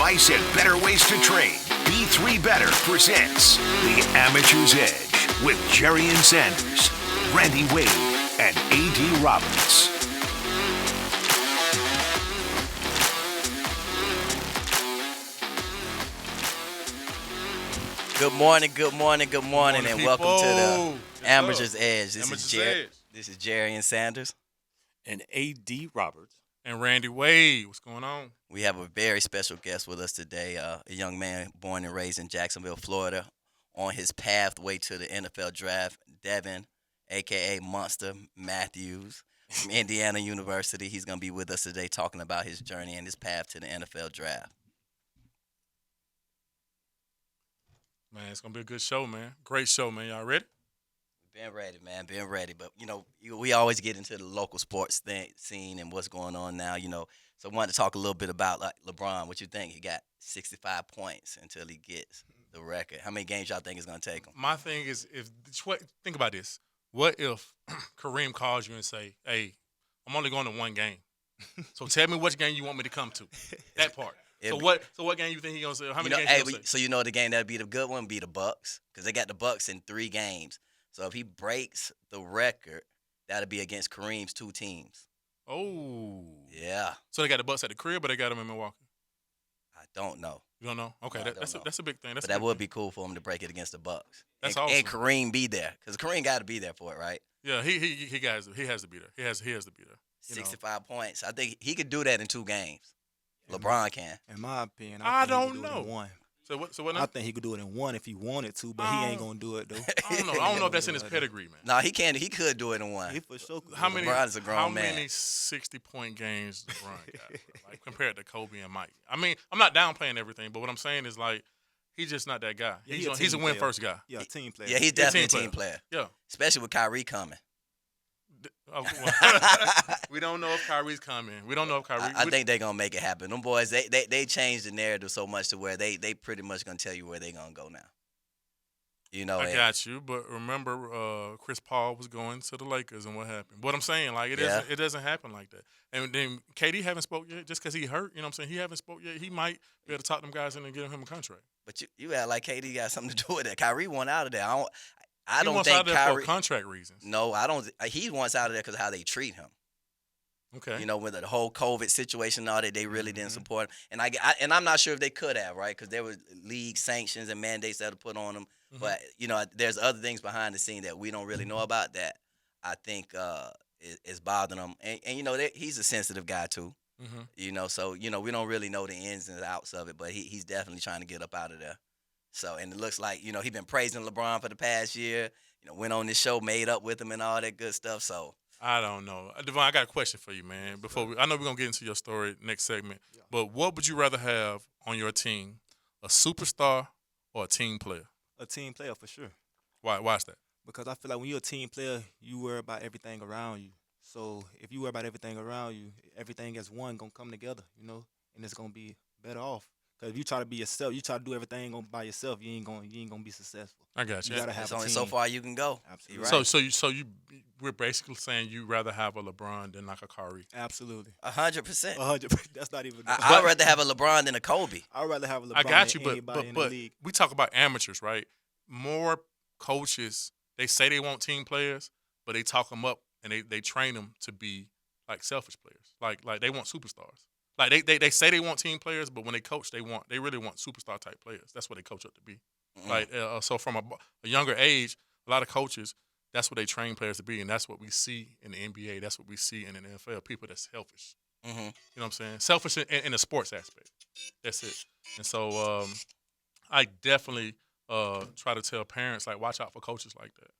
advice and better ways to train. B3 Better presents The Amateur's Edge with Jerrian Sanders, Randy Wade, and A.D. Roberts. Good morning, and welcome to the Amateur's Edge. This is Jerrian Sanders. And A.D. Roberts. And Randy Wade. What's going on? We have a very special guest with us today, a young man born and raised in Jacksonville, Florida, on his pathway to the NFL draft, Devon, a.k.a. Monster Matthews from Indiana University. He's going to be with us today talking about his journey and his path to the NFL draft. Man, it's going to be a good show, man. Great show, man. Y'all ready? Been ready, man. Been ready. But, we always get into the local sports scene and what's going on now, So I wanted to talk a little bit about LeBron. What you think? He got 65 points until he gets the record. How many games y'all think it's going to take him? My thing is, think about this. What if Kareem calls you and say, hey, I'm only going to one game. So tell me which game you want me to come to. That part. So what game you think he gonna say? How many games he gonna say? So the game that'd be the good one be the Bucks, because they got the Bucks in 3 games. So if he breaks the record, that'll be against Kareem's 2 teams. Oh. Yeah. So they got the Bucks at the crib, but they got them in Milwaukee. I don't know. You don't know? Okay, that's a big thing. But that would be cool for him to break it against the Bucks. That's awesome. And Kareem be there, because Kareem got to be there for it, right? Yeah, he has to be there. He has to be there. 65 points. I think he could do that in 2 games. LeBron can. In my opinion, I think don't he could do know. it in 1. So what now? I think he could do it in 1 if he wanted to, but he ain't gonna do it though. I don't know if that's in his pedigree, man. No, he can. He could do it in 1. He for sure could. LeBron's a grown man. How many 60-point games LeBron got, like, compared to Kobe and Mike? I mean, I'm not downplaying everything, but what I'm saying is, like, he's just not that guy. Yeah, he's a win-first guy. Yeah, team player. Yeah, he's definitely a team player. Yeah. Especially with Kyrie coming. We don't know if Kyrie's coming. We don't know if Kyrie. I think they're going to make it happen. Them boys, they changed the narrative so much to where they pretty much going to tell you where they're going to go now. I got you, but remember, Chris Paul was going to the Lakers, and what happened? What I'm saying, like, it doesn't happen like that. And then KD haven't spoke yet, just because he hurt. You know what I'm saying? He haven't spoke yet. He might be able to talk them guys into giving him a contract. But you act like KD got something to do with that. Kyrie went out of there. I he don't wants think out of there Kyrie for contract reasons. No, I don't. He wants out of there because of how they treat him. Okay. With the whole COVID situation and all that, they really didn't support him. And I'm not sure if they could have, right? Because there were league sanctions and mandates that were put on them. Mm-hmm. But, there's other things behind the scene that we don't really know about that I think is bothering him. And he's a sensitive guy, too. Mm-hmm. So, we don't really know the ins and outs of it, but he's definitely trying to get up out of there. So, and it looks like, he's been praising LeBron for the past year, went on this show, made up with him and all that good stuff. So, I don't know. Devon, I got a question for you, man. I know we're going to get into your story next segment, but what would you rather have on your team, a superstar or a team player? A team player for sure. Why is that? Because I feel like when you're a team player, you worry about everything around you. So if you worry about everything around you, everything as one going to come together, and it's going to be better off. Because if you try to be yourself, you try to do everything by yourself, you ain't gonna be successful. I got you. You gotta have only a team. so far you can go. Absolutely. Right. We're basically saying you rather have a LeBron than like a Kyrie. Absolutely. 100%. 100%. That's not even. I'd rather have a LeBron than a Kobe. I'd rather have a LeBron. I got you, than anybody in the but league. we talk about amateurs, right? More coaches, they say they want team players, but they talk them up and they train them to be like selfish players, like they want superstars. Like they say they want team players, but when they coach, they really want superstar type players. That's what they coach up to be. Mm-hmm. So from a younger age, a lot of coaches, that's what they train players to be, and that's what we see in the NBA. That's what we see in the NFL. People that's selfish. Mm-hmm. You know what I'm saying? Selfish in the sports aspect. That's it. And so I definitely try to tell parents, like, watch out for coaches like that.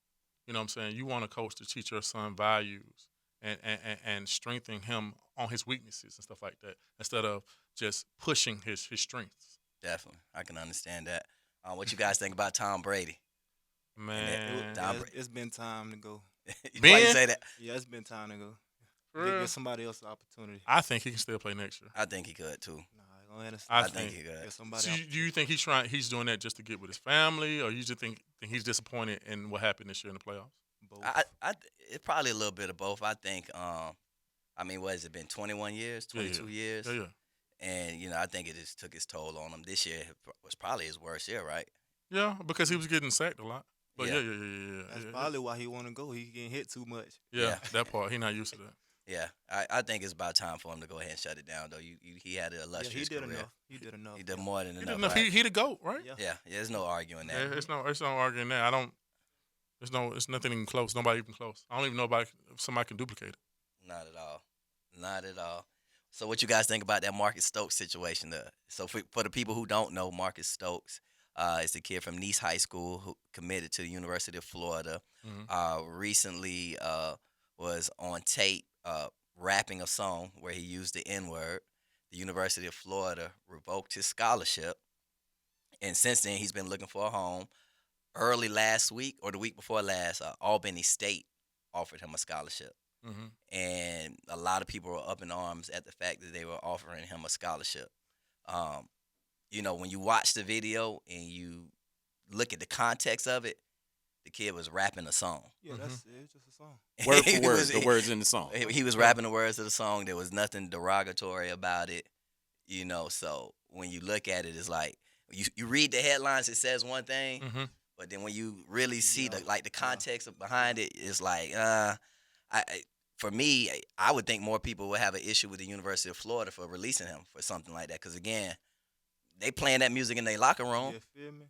You know what I'm saying? You want a coach to teach your son values and strengthen him on his weaknesses and stuff like that, instead of just pushing his strengths. Definitely. I can understand that. What you guys think about Tom Brady? Man. It's been time to go. Why you say that? Yeah, it's been time to go. Give somebody else the opportunity. I think he can still play next year. I think he could, too. I think he could. So do you think he's doing that just to get with his family, or you just think he's disappointed in what happened this year in the playoffs? Both. It's probably a little bit of both. I think, what has it been, 21 years, 22 years? Yeah. And I think it just took its toll on him. This year was probably his worst year, right? Yeah, because he was getting sacked a lot. But Yeah. yeah. That's probably why he want to go. He getting hit too much. Yeah, that part. He not used to that. Yeah, I think it's about time for him to go ahead and shut it down, though. He had an Yeah, illustrious he did career. enough. He did enough. He did more than He enough. did enough. Right? He the GOAT, right? Yeah. Yeah, there's no arguing that. It's no arguing that. It's nothing even close. Nobody even close. I don't even know if somebody can duplicate it. Not at all. Not at all. So what you guys think about that Marcus Stokes situation? So for the people who don't know, Marcus Stokes is a kid from Nice High School who committed to the University of Florida. Recently was on tape rapping a song where he used the N-word. The University of Florida revoked his scholarship. And since then, he's been looking for a home. Early last week or the week before last, Albany State offered him a scholarship. And a lot of people were up in arms at the fact that they were offering him a scholarship. When you watch the video and you look at the context of it, the kid was rapping a song. Yeah, it's just a song. Word for word, the words in the song. He was rapping the words of the song. There was nothing derogatory about it. So when you look at it, it's like you read the headlines, it says one thing, but then when you really see the context behind it, it's like for me, I would think more people would have an issue with the University of Florida for releasing him for something like that. Because, again, they playing that music in their locker room. You feel me?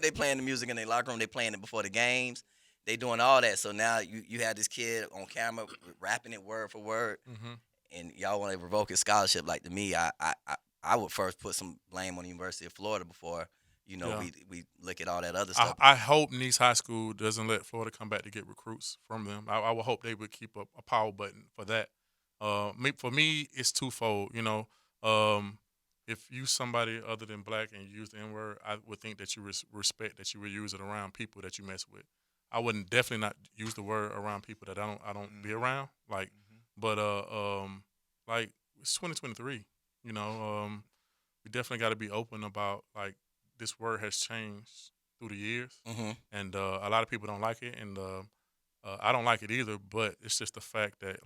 They playing the music in their locker room. They playing it before the games. They doing all that. So now you have this kid on camera rapping it word for word, and y'all want to revoke his scholarship. Like, to me, I would first put some blame on the University of Florida before we look at all that other stuff. I hope Nice High School doesn't let Florida come back to get recruits from them. I would hope they would keep a power button for that. For me, it's twofold. If you somebody other than black and you use the N-word, I would think that you respect that you would use it around people that you mess with. I wouldn't definitely not use the word around people that I don't be around. But it's 2023. We definitely got to be open about this word has changed through the years, and a lot of people don't like it, and I don't like it either. But it's just the fact that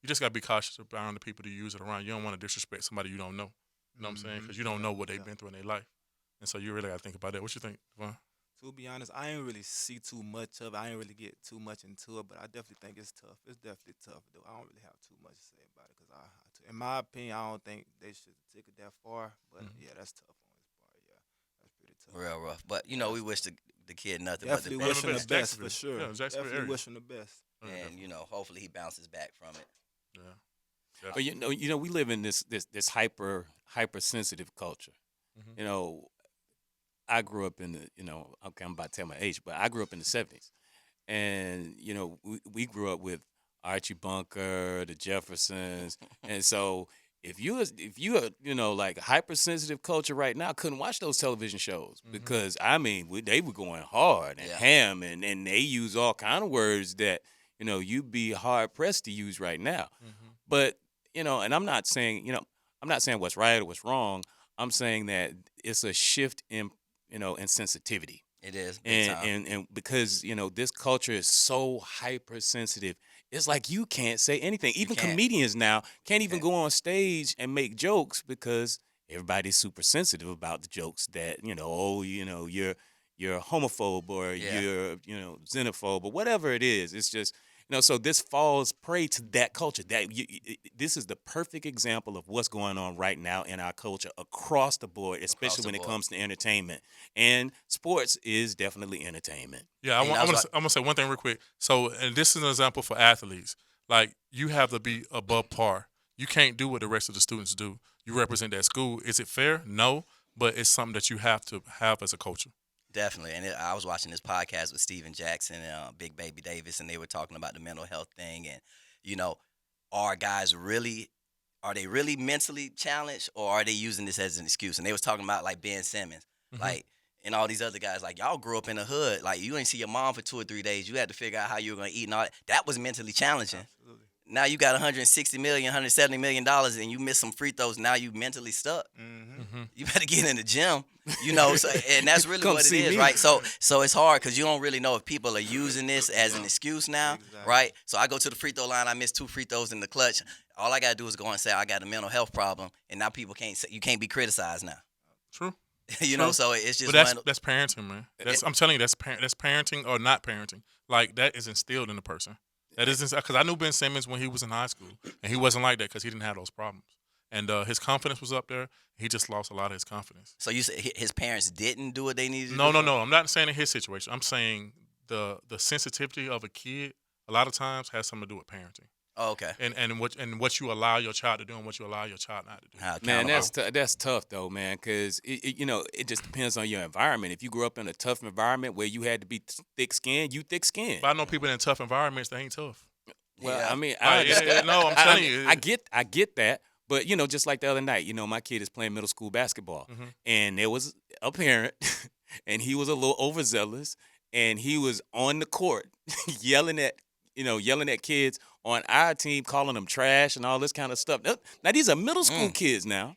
you just got to be cautious around the people that use it around. You don't want to disrespect somebody you don't know. You know what I'm saying? Because you don't know what they've been through in their life, and so you really got to think about that. What you think, Devon? To be honest, I ain't really see too much of it. I ain't really get too much into it, but I definitely think it's tough. It's definitely tough, though. I don't really have too much to say about it because in my opinion, I don't think they should take it that far. But yeah, that's tough on his part. Yeah, that's pretty tough. Real rough. But we wish the kid nothing Definitely but wish the him best. the best for sure. Yeah, Jacksonville Definitely area. wish him the best. And hopefully he bounces back from it. Yeah. But we live in this hypersensitive culture. I grew up in the I'm about to tell my age, but I grew up in the 70s, and we grew up with Archie Bunker, the Jeffersons, and so if you like hypersensitive culture right now, couldn't watch those television shows because they were going hard and ham, and they use all kind of words that you'd be hard pressed to use right now. But and I'm not saying what's right or what's wrong. I'm saying that it's a shift in in sensitivity. It is, big time. And because this culture is so hypersensitive, it's like you can't say anything. Even comedians now can't even go on stage and make jokes because everybody's super sensitive about the jokes that you're homophobe or you're xenophobe or whatever it is. It's just so this falls prey to that culture. This is the perfect example of what's going on right now in our culture across the board, especially when it comes to entertainment. And sports is definitely entertainment. Yeah, I'm gonna say one thing real quick. So, and this is an example for athletes. You have to be above par. You can't do what the rest of the students do. You represent that school. Is it fair? No, but it's something that you have to have as a culture. Definitely. And I was watching this podcast with Steven Jackson and Big Baby Davis, and they were talking about the mental health thing. And, are they really mentally challenged, or are they using this as an excuse? And they was talking about, Ben Simmons, and all these other guys. Y'all grew up in the hood. You ain't see your mom for 2 or 3 days. You had to figure out how you were going to eat and all that. That was mentally challenging. Absolutely. Now you got $160 million, $170 million, and you miss some free throws. Now you mentally stuck. You better get in the gym You know, so, and that's really Come what it see is, me. right? So it's hard because you don't really know if people are using this as an excuse now, Exactly. right? So I go to the free throw line, I miss 2 free throws in the clutch. All I gotta do is go and say I got a mental health problem, and now people can't say, you can't be criticized now. True. You know, so it's just But one. that's parenting, man. I'm telling you, that's parenting or not parenting. Like that is instilled in the person. That isn't because I knew Ben Simmons when he was in high school, and he wasn't like that because he didn't have those problems. And his confidence was up there. He just lost a lot of his confidence. So you say his parents didn't do what they needed to No. do? I'm not saying in his situation. I'm saying the sensitivity of a kid a lot of times has something to do with parenting. Oh, okay. And what you allow your child to do and what you allow your child not to do. How Man, accountable. that's tough though, man, because it just depends on your environment. If you grew up in a tough environment where you had to be thick-skinned, you thick-skinned. But I know people in tough environments that ain't tough. Well, Yeah. I mean, No, I'm telling you. I get that, but just like the other night, my kid is playing middle school basketball, Mhm. and there was a parent, and he was a little overzealous, and he was on the court yelling at kids on our team, calling them trash and all this kind of stuff. Now these are middle school kids now,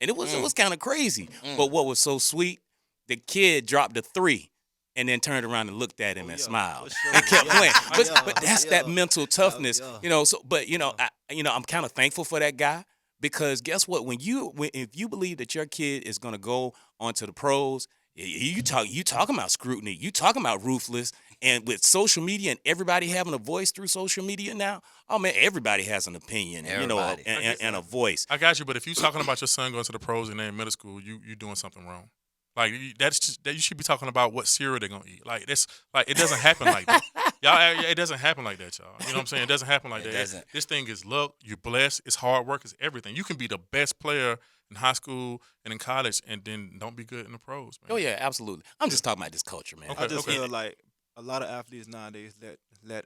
and it was kind of crazy. But what was so sweet, the kid dropped a 3. And then turned around and looked at him and smiled for sure. and kept Yeah. playing. Yeah. But that's that mental toughness, Yeah. So, but I'm kind of thankful for that guy because guess what? If you believe that your kid is gonna go onto the pros, you talking about scrutiny, you talking about ruthless, and with social media and everybody having a voice through social media now, oh man, everybody has an opinion, Everybody. and a voice. I got you, but if you're talking about your son going to the pros and they're in middle school, you're doing something wrong. Like that you should be talking about what cereal they're gonna eat. Like that's like it doesn't happen like that. Y'all, it doesn't happen like that, y'all. You know what I'm saying? It doesn't happen like It that. doesn't. This thing is luck. You're blessed. It's hard work. It's everything. You can be the best player in high school and in college, and then don't be good in the pros, man. Oh yeah, absolutely. I'm just talking about this culture, man. Okay. I just feel like a lot of athletes nowadays let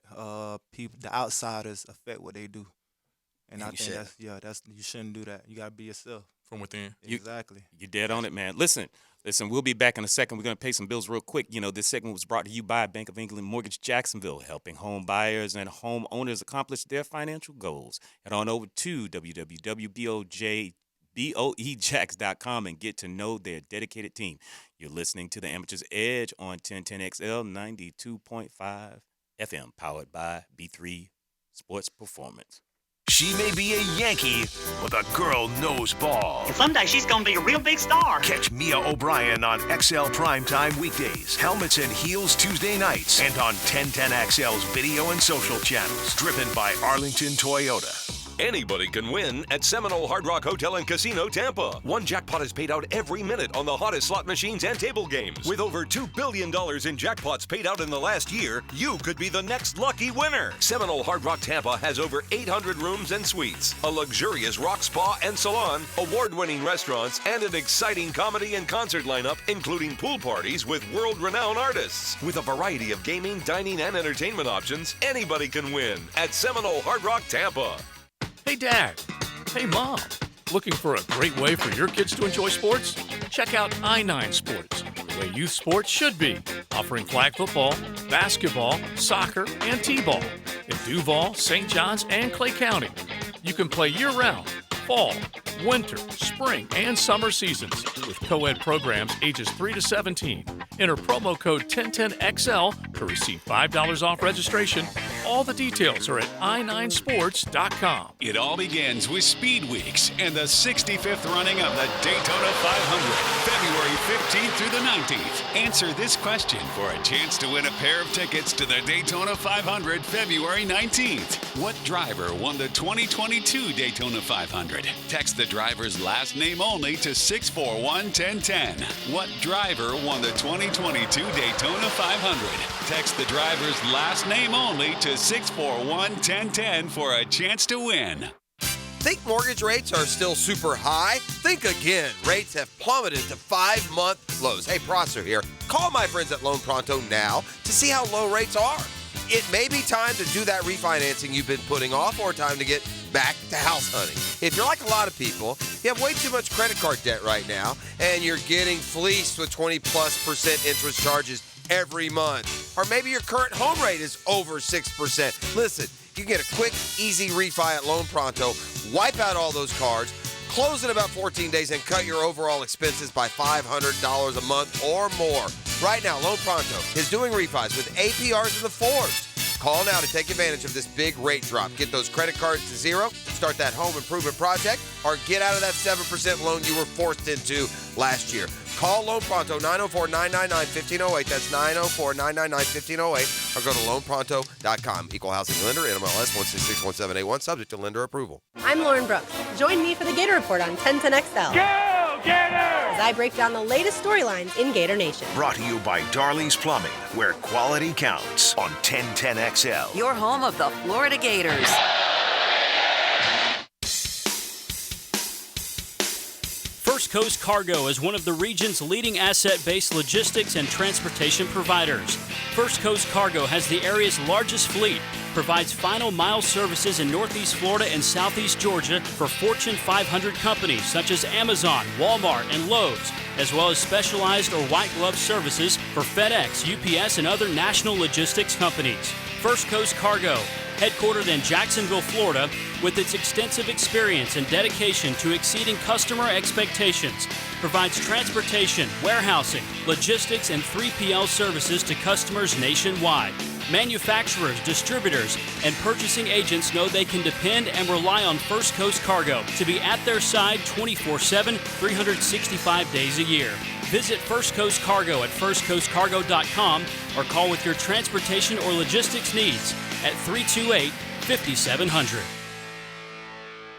people, the outsiders, affect what they do, and And I you think shouldn't. that's you shouldn't do that. You gotta be yourself. From within. Exactly. You're dead on it, man. Listen, we'll be back in a second. We're going to pay some bills real quick. This segment was brought to you by Bank of England Mortgage Jacksonville, helping home buyers and homeowners accomplish their financial goals. Head on over to www.boejacks.com and get to know their dedicated team. You're listening to the Amateur's Edge on 1010XL 92.5 FM, powered by B3 Sports Performance. She may be a Yankee, but the girl knows ball. Someday she's gonna be a real big star. Catch Mia O'Brien on XL Primetime weekdays, Helmets and Heels Tuesday nights, and on 1010XL's video and social channels. Driven by Arlington Toyota. Anybody can win at Seminole Hard Rock Hotel and Casino Tampa. One jackpot is paid out every minute on the hottest slot machines and table games. With over $2 billion in jackpots paid out in the last year, you could be the next lucky winner. Seminole Hard Rock Tampa has over 800 rooms and suites, a luxurious rock spa and salon, award-winning restaurants, and an exciting comedy and concert lineup, including pool parties with world-renowned artists. With a variety of gaming, dining, and entertainment options, anybody can win at Seminole Hard Rock Tampa. Hey, Dad. Hey, Mom. Looking for a great way for your kids to enjoy sports? Check out I9 Sports, the way youth sports should be, offering flag football, basketball, soccer, and t-ball in Duval, St. Johns, and Clay County. You can play year-round, fall, winter, spring, and summer seasons with co-ed programs ages 3 to 17. Enter promo code 1010XL to receive $5 off registration. All the details are at i9sports.com. It all begins with Speed Weeks and the 65th running of the Daytona 500, February 15th through the 19th. Answer this question for a chance to win a pair of tickets to the Daytona 500, February 19th. What driver won the 2022 Daytona 500? Text the driver's last name only to 641-1010. What driver won the 2022 Daytona 500? Text the driver's last name only to 641-1010 for a chance to win. Think mortgage rates are still super high? Think again. Rates have plummeted to 5-month lows. Hey, Prosser here. Call my friends at Loan Pronto now to see how low rates are. It may be time to do that refinancing you've been putting off, or time to get back to house hunting. If you're like a lot of people, you have way too much credit card debt right now, and you're getting fleeced with 20+% interest charges every month. Or maybe your current home rate is over 6%. Listen, you can get a quick, easy refi at Loan Pronto, wipe out all those cards, close in about 14 days, and cut your overall expenses by $500 a month or more. Right now, Loan Pronto is doing refis with APRs in the 4s. Call now to take advantage of this big rate drop. Get those credit cards to zero, start that home improvement project, or get out of that 7% loan you were forced into last year. Call Loan Pronto, 904-999-1508. That's 904-999-1508. Or go to loanpronto.com. Equal housing lender, NMLS 1661781, subject to lender approval. I'm Lauren Brooks. Join me for the Gator Report on 1010XL. Go, Gators! As I break down the latest storylines in Gator Nation. Brought to you by Darley's Plumbing, where quality counts on 1010XL. Your home of the Florida Gators. First Coast Cargo is one of the region's leading asset-based logistics and transportation providers. First Coast Cargo has the area's largest fleet, provides final mile services in Northeast Florida and Southeast Georgia for Fortune 500 companies such as Amazon, Walmart, and Lowe's, as well as specialized or white glove services for FedEx, UPS, and other national logistics companies. First Coast Cargo, headquartered in Jacksonville, Florida, with its extensive experience and dedication to exceeding customer expectations, provides transportation, warehousing, logistics, and 3PL services to customers nationwide. Manufacturers, distributors, and purchasing agents know they can depend and rely on First Coast Cargo to be at their side 24/7, 365 days a year. Visit First Coast Cargo at firstcoastcargo.com or call with your transportation or logistics needs at 328-5700.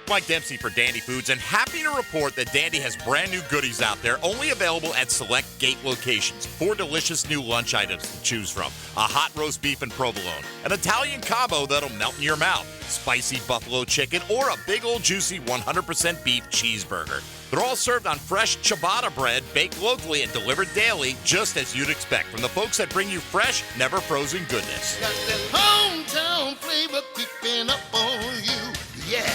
Mike Dempsey for Dandy Foods, and happy to report that Dandy has brand new goodies out there, only available at select Gate locations. 4 delicious new lunch items to choose from: a hot roast beef and provolone, an Italian combo that'll melt in your mouth, spicy buffalo chicken, or a big old juicy 100% beef cheeseburger. They're all served on fresh ciabatta bread, baked locally and delivered daily, just as you'd expect from the folks that bring you fresh, never frozen goodness. Got that hometown flavor creeping up on you, yeah.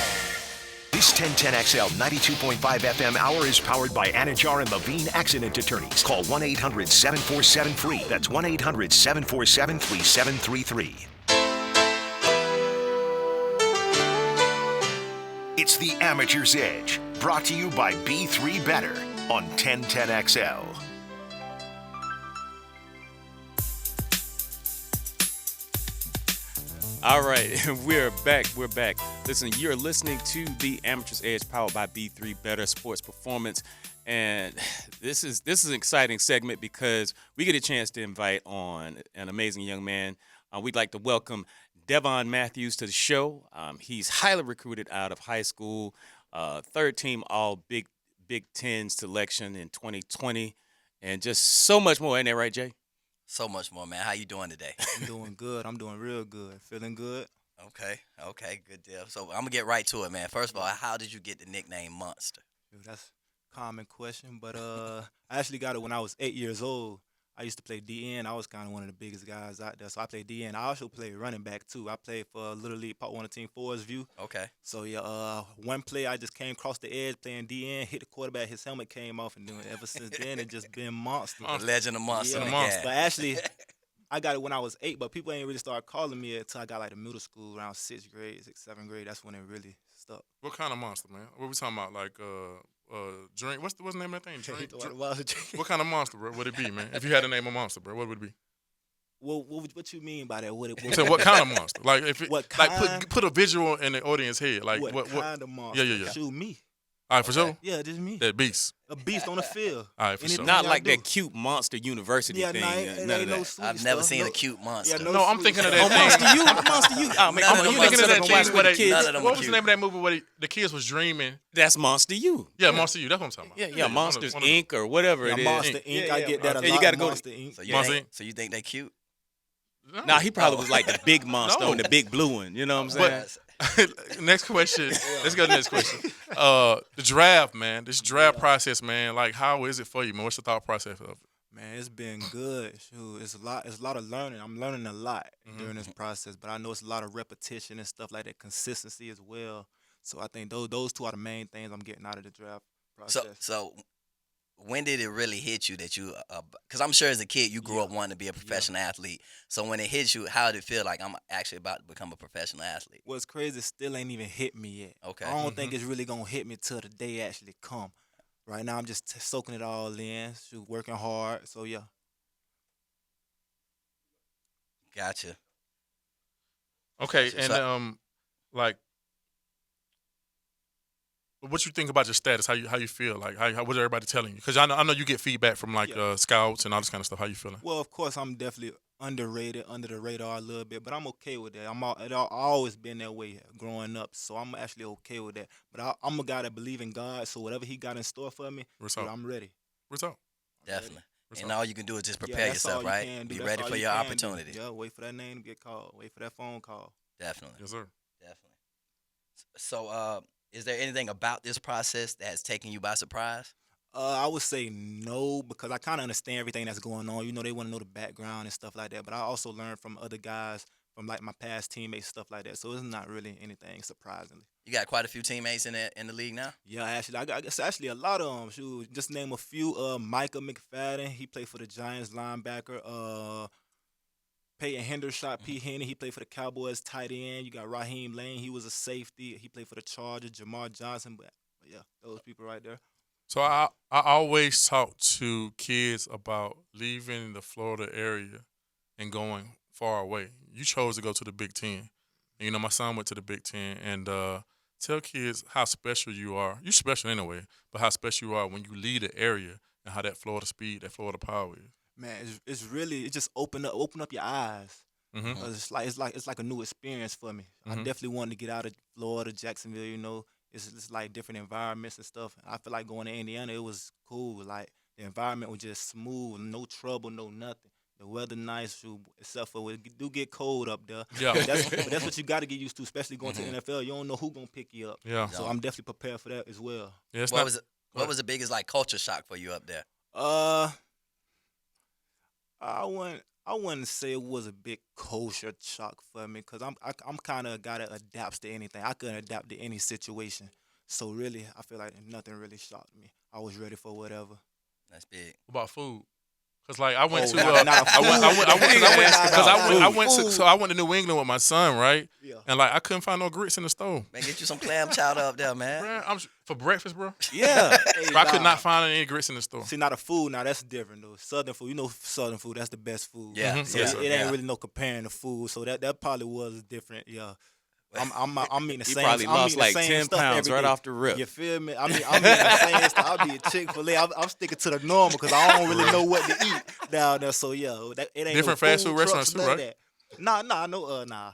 This 1010XL 92.5 FM hour is powered by Anajar and Levine Accident Attorneys. Call 1-800-747-FREE. That's 1-800-747-3733. It's the Amateur's Edge, brought to you by B3 Better on 1010XL. All right, we're back. Listen, you're listening to the Amateur's Edge, powered by B3 Better Sports Performance, and this is an exciting segment because we get a chance to invite on an amazing young man. We'd like to welcome Devon Matthews to the show. He's highly recruited out of high school, third team All Big Ten selection in 2020, and just so much more. Ain't that right, Jay? So much more, man. How you doing today? I'm doing good. I'm doing real good. Feeling good. Okay, good deal. So I'm gonna get right to it, man. First of all, how did you get the nickname Monster? Dude, that's a common question, but I actually got it when I was 8 years old. I used to play DN. I was kind of one of the biggest guys out there, so I played DN. I also played running back too. I played for Little League Part 1 Team 4's View. Okay. So yeah, one play I just came across the edge playing DN, hit the quarterback, his helmet came off, and then ever since then it just been Monster. The legend of Monster. Yeah, Monster. But actually, I got it when I was 8, but people ain't really started calling me until I got like the middle school around 6th grade, 7th grade. That's when it really stuck. What kind of monster, man? What we talking about? Like drink? What's the name of that thing? Drink? What kind of monster, bro? Would it be, man? If you had to name a monster, bro, what would it be? Well, what you mean by that? So what kind of monster? Like if it, what kind? Like put a visual in the audience head. Like what kind of monster? Yeah. Shoot me. All right, for sure. Yeah, just me. That beast. A beast on the field. All right, for sure. Not like that cute Monster University thing. None of that. I've never seen a cute monster. Yeah, no, I'm thinking of that thing. Monster U. I'm thinking of that thing where what was cute. the name of that movie where the kids was dreaming? That's Monster U. Yeah, Monster U. That's what I'm talking about. Yeah, Monsters Inc. or whatever it is. Monster Inc. I get that a lot. You got to go. Monster Inc. So you think they cute? Nah, he probably was like the big monster on the big blue one. You know what I'm saying? Next question. Let's go to the next question. The draft, man. This draft process, man. Like, how is it for you, man? What's the thought process of it? Man, it's been good. Shoot, it's a lot of learning. I'm learning a lot during this process, but I know it's a lot of repetition and stuff like that, consistency as well. So I think those two are the main things I'm getting out of the draft process. So when did it really hit you that you? Because I'm sure as a kid you grew up wanting to be a professional athlete. So when it hit you, how did it feel like I'm actually about to become a professional athlete? What's crazy, it still ain't even hit me yet. Okay. I don't think it's really gonna hit me till the day actually come. Right now, I'm just soaking it all in, working hard. So yeah. Gotcha. Okay, Gotcha. and like, what you think about your status? How you feel? Like, how what everybody telling you? Because I know you get feedback from like scouts and all this kind of stuff. How you feeling? Well, of course, I'm definitely underrated, under the radar a little bit, but I'm okay with that. I always been that way growing up, so I'm actually okay with that. But I'm a guy that believe in God, so whatever He got in store for me, I'm ready. What's up? Definitely. And all you can do is just prepare yourself, right? Be ready for your opportunity. Yeah, wait for that name to get called. Wait for that phone call. Definitely. Yes, sir. Definitely. So, is there anything about this process that has taken you by surprise? I would say no, because I kind of understand everything that's going on. You know, they want to know the background and stuff like that. But I also learned from other guys, from like my past teammates, stuff like that. So it's not really anything surprisingly. You got quite a few teammates in the league now. Yeah, actually, I guess actually a lot of them. Shoot, just name a few. Micah McFadden, he played for the Giants, linebacker. Peyton Hendershot, P. Henry, he played for the Cowboys, tight end. You got Raheem Lane, he was a safety. He played for the Chargers. Jamar Johnson, but yeah, those people right there. So I always talk to kids about leaving the Florida area and going far away. You chose to go to the Big Ten. And, you know, my son went to the Big Ten. And tell kids how special you are. You're special anyway, but how special you are when you leave the area and how that Florida speed, that Florida power is. Man, it's really, it just open up your eyes. Mm-hmm. It's like a new experience for me. I definitely wanted to get out of Florida, Jacksonville. You know, it's like different environments and stuff. I feel like going to Indiana, it was cool. Like the environment was just smooth, no trouble, no nothing. The weather nice, except for it do get cold up there. Yeah, but that's what you got to get used to, especially going to the NFL. You don't know who gonna pick you up. Yeah, so I'm definitely prepared for that as well. Yeah, what was the biggest like culture shock for you up there? I wouldn't say it was a big culture shock for me, because I'm kind of a guy that adapts to anything. I can adapt to any situation. So really, I feel like nothing really shocked me. I was ready for whatever. That's big. What about food? Cause like I went I went to New England with my son, right? Yeah. And like I couldn't find no grits in the stove. Man, get you some clam chowder up there, man. Man, for breakfast, bro. Yeah. I could not find any grits in the store. See, now the food, now that's different though. Southern food, you know, Southern food, that's the best food. Yeah. So it ain't really no comparing the food. So that probably was different. Yeah. I'm eating the same. Probably lost like 10 pounds right off the rip. You feel me? I'm eating the same stuff. I'll be at Chick-fil-A. I'm sticking to the normal because I don't really know what to eat down there. So yeah, it ain't different no fast food restaurants too, right? Nah.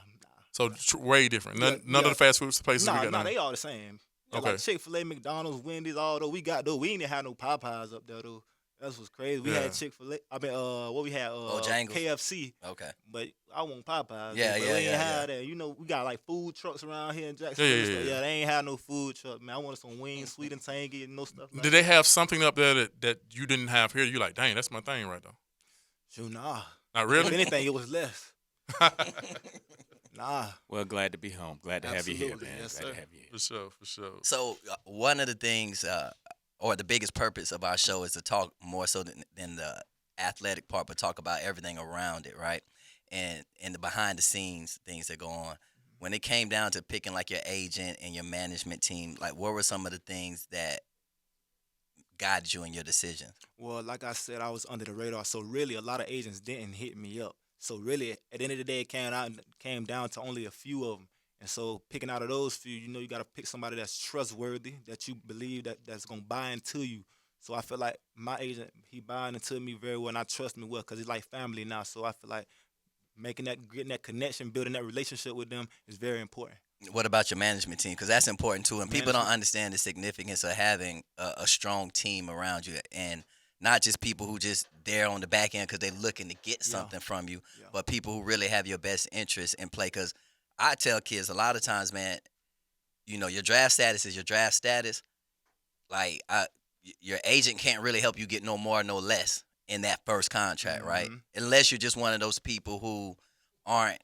So way different. None of the fast food places we got. Nah, they all the same. Okay. Like Chick-fil-A, McDonald's, Wendy's, all those we got though. We ain't even had no Popeyes up there though. That's what's crazy. We had Chick-fil-A. I mean, what we had? KFC. Okay. But I want Popeyes. Yeah. We ain't had that. You know, we got like food trucks around here in Jacksonville. Yeah, they ain't had no food truck, man. I wanted some wings, sweet and tangy, and no stuff. Did they have something up there that you didn't have here? You like, dang, that's my thing right there. Sure, nah. Not really? If anything, it was less. Nah. Well, glad to be home. Glad to have you here, man. Yes, glad sir. to have you here. For sure. So one of the things, or the biggest purpose of our show is to talk more so than the athletic part, but talk about everything around it, right? And the behind the scenes things that go on. When it came down to picking like your agent and your management team, like what were some of the things that guided you in your decision? Well, like I said, I was under the radar. So really, a lot of agents didn't hit me up. So really, at the end of the day, it came down to only a few of them. And so picking out of those few, you know, you got to pick somebody that's trustworthy, that you believe that's going to buy into you. So I feel like my agent, he buying into me very well, and I trust me well because he's like family now. So I feel like getting that connection, building that relationship with them is very important. What about your management team? Because that's important too. And people don't understand the significance of having a strong team around you, and not just people who just there on the back end because they're looking to get something from you, but people who really have your best interest in play. Because I tell kids a lot of times, man, you know, your draft status is your draft status. Like, your agent can't really help you get no more, no less in that first contract, right? Unless you're just one of those people who aren't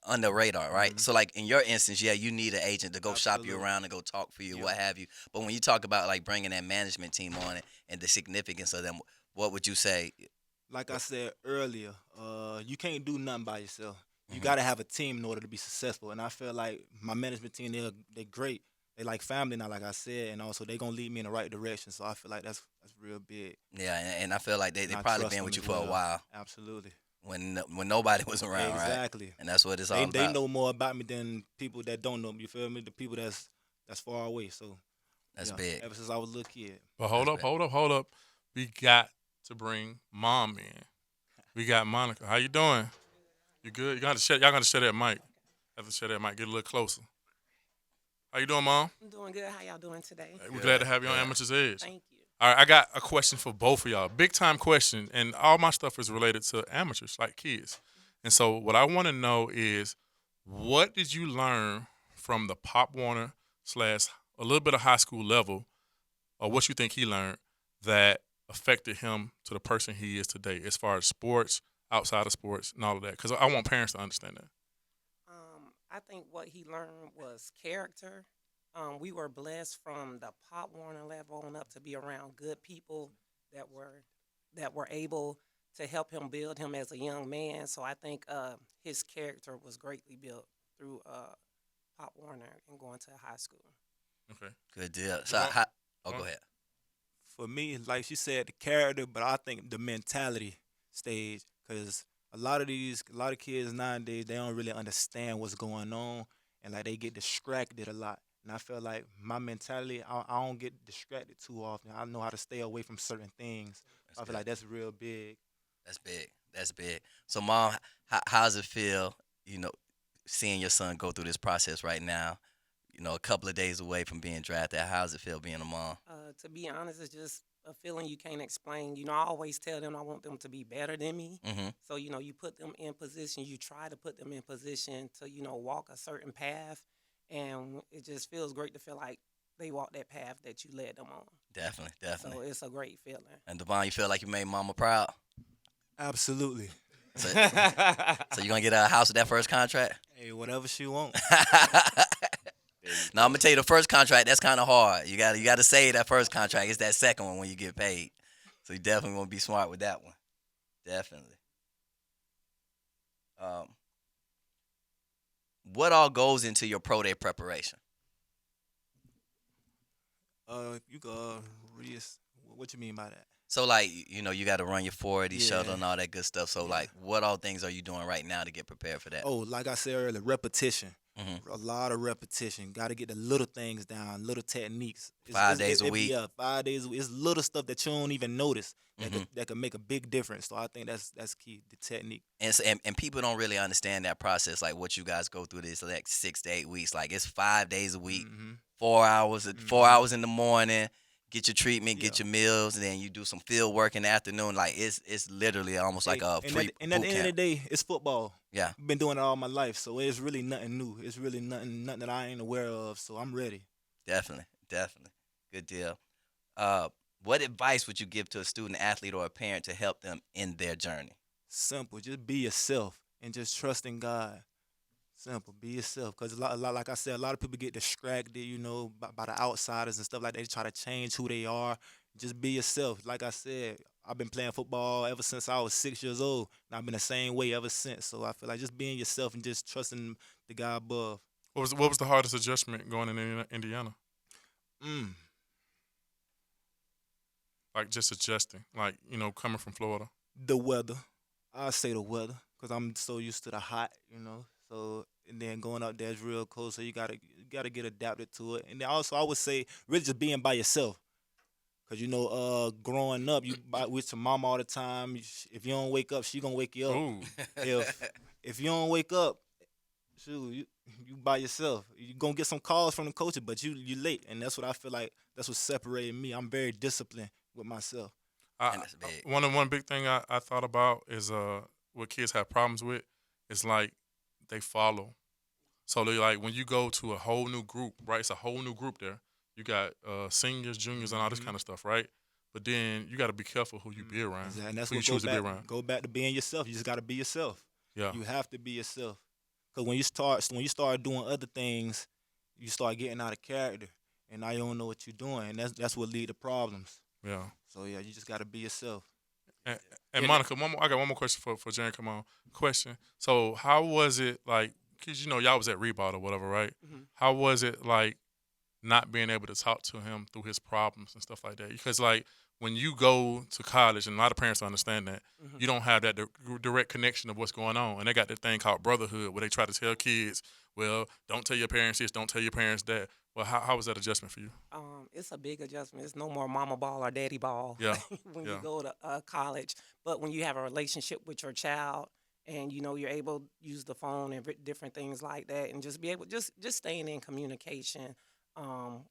on the radar, right? So like in your instance, yeah, you need an agent to go shop you around and go talk for you, what have you. But when you talk about like bringing that management team on it and the significance of them, what would you say? Like I said earlier, you can't do nothing by yourself. You got to have a team in order to be successful. And I feel like my management team, they're great. They like family now, like I said, and also they gonna lead me in the right direction. So I feel like that's real big. Yeah, and I feel like they probably been with you for a while. Absolutely. When nobody was around, exactly. Right? And that's what it's all about. They know more about me than people that don't know me. You feel me? The people that's far away. So that's big. Ever since I was a little kid. But hold up. We got to bring Mom in. We got Monica. How you doing? You good? Y'all got to share that mic. Have to share that mic. Get a little closer. How you doing, Mom? I'm doing good. How y'all doing today? Hey, we're glad to have you on Amateur's Edge. Thank you. All right, I got a question for both of y'all. Big time question, and all my stuff is related to amateurs, like kids. And so what I want to know is, what did you learn from the Pop Warner / a little bit of high school level, or what you think he learned that affected him to the person he is today, as far as sports, outside of sports, and all of that? Because I want parents to understand that. I think what he learned was character. We were blessed from the Pop Warner level on up to be around good people that were able to help him build him as a young man. So I think his character was greatly built through Pop Warner and going to high school. Okay, good deal. So go ahead. For me, like she said, the character, but I think the mentality stage, because a lot of kids nowadays, they don't really understand what's going on, and like they get distracted a lot. And I feel like my mentality, I don't get distracted too often. I know how to stay away from certain things. I feel like that's real big. That's big. So, Mom, how does it feel, seeing your son go through this process right now, a couple of days away from being drafted? How does it feel being a mom? To be honest, it's just a feeling you can't explain. I always tell them I want them to be better than me. Mm-hmm. So, you put them in position, you try to put them in position to, walk a certain path. And it just feels great to feel like they walk that path that you led them on. Definitely. So it's a great feeling. And Devon, you feel like you made Mama proud? Absolutely. So you gonna get a house with that first contract? Hey, whatever she wants. Now I'm gonna tell you, the first contract, that's kind of hard. You gotta say that first contract. It's that second one when you get paid. So you definitely want to be smart with that one. Definitely. What all goes into your pro day preparation? You go, what you mean by that? So, like, you got to run your 40 shuttle and all that good stuff. So, like, what all things are you doing right now to get prepared for that? Oh, like I said earlier, repetition. Mm-hmm. A lot of repetition. Got to get the little things down, little techniques. 5 days a week. Yeah, 5 days a week. It's little stuff that you don't even notice that could make a big difference. So I think that's key, the technique. And people don't really understand that process, like what you guys go through this like 6 to 8 weeks. Like, it's 5 days a week, 4 hours, 4 hours in the morning. Get your treatment, get your meals, and then you do some field work in the afternoon. Like, it's literally almost like a free boot And at the end of the day, it's football. Yeah. Been doing it all my life, so it's really nothing new. It's really nothing that I ain't aware of, so I'm ready. Definitely. Good deal. What advice would you give to a student athlete or a parent to help them in their journey? Simple. Just be yourself and just trust in God. Simple. Be yourself. Because a lot, like I said, a lot of people get distracted, by the outsiders and stuff like that. They try to change who they are. Just be yourself. Like I said, I've been playing football ever since I was 6 years old, and I've been the same way ever since. So I feel like just being yourself and just trusting the guy above. What was the hardest adjustment going in Indiana? Like, just adjusting, like, coming from Florida. The weather. I'll say the weather, because I'm so used to the hot, So, and then going up there is real cold, so you gotta get adapted to it. And then also, I would say, really just being by yourself. Because, growing up, you with your mom all the time. If you don't wake up, she gonna wake you up. Ooh. If you don't wake up, shoot, you by yourself. You gonna get some calls from the coaches, but you late. And that's what I feel like, that's what separated me. I'm very disciplined with myself. One big thing I thought about is what kids have problems with is, like, they follow. So they, like, when you go to a whole new group, right? It's a whole new group there. You got seniors, juniors, and all this kind of stuff, right? But then you got to be careful who you be around. And that's who you what choose to be around. Go back to being yourself. You just got to be yourself. Yeah. You have to be yourself. Because when you start doing other things, you start getting out of character, and now you don't know what you're doing, and that's what lead to problems. Yeah. So yeah, you just gotta be yourself. And Monica, I got one more question for Jerrian. Come on, question. So how was it like? Cause y'all was at Reebok or whatever, right? Mhm. How was it like not being able to talk to him through his problems and stuff like that? Because like when you go to college, and a lot of parents don't understand that, you don't have that direct connection of what's going on, and they got that thing called brotherhood where they try to tell kids, well, don't tell your parents this, don't tell your parents that. Well, how was that adjustment for you? It's a big adjustment. It's no more mama ball or daddy ball Yeah. when Yeah. you go to college. But when you have a relationship with your child and, you're able to use the phone and different things like that and just be able, just staying in communication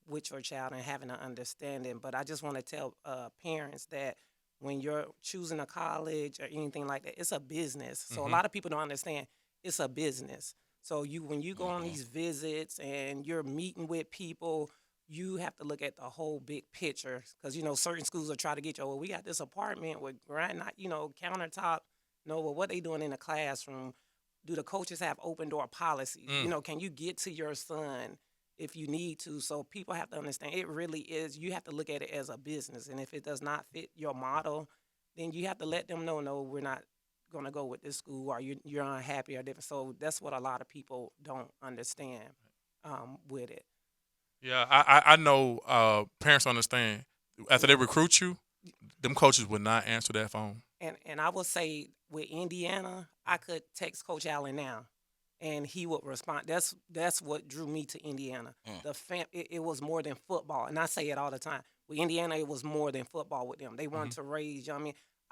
with your child and having an understanding. But I just want to tell parents that when you're choosing a college or anything like that, it's a business. So a lot of people don't understand it's a business. So when you go on these visits and you're meeting with people, you have to look at the whole big picture because, certain schools will try to get you, well, we got this apartment with granite, countertop. No, well, what they doing in the classroom? Do the coaches have open door policies? Can you get to your son if you need to? So people have to understand it really is, you have to look at it as a business. And if it does not fit your model, then you have to let them know, no, we're not going to go with this school, or you're unhappy or different. So that's what a lot of people don't understand with it. Yeah, I know parents understand. After they recruit you, them coaches would not answer that phone. And I would say with Indiana, I could text Coach Allen now, and he would respond. That's what drew me to Indiana. It was more than football, and I say it all the time. With Indiana, it was more than football with them. They wanted to raise.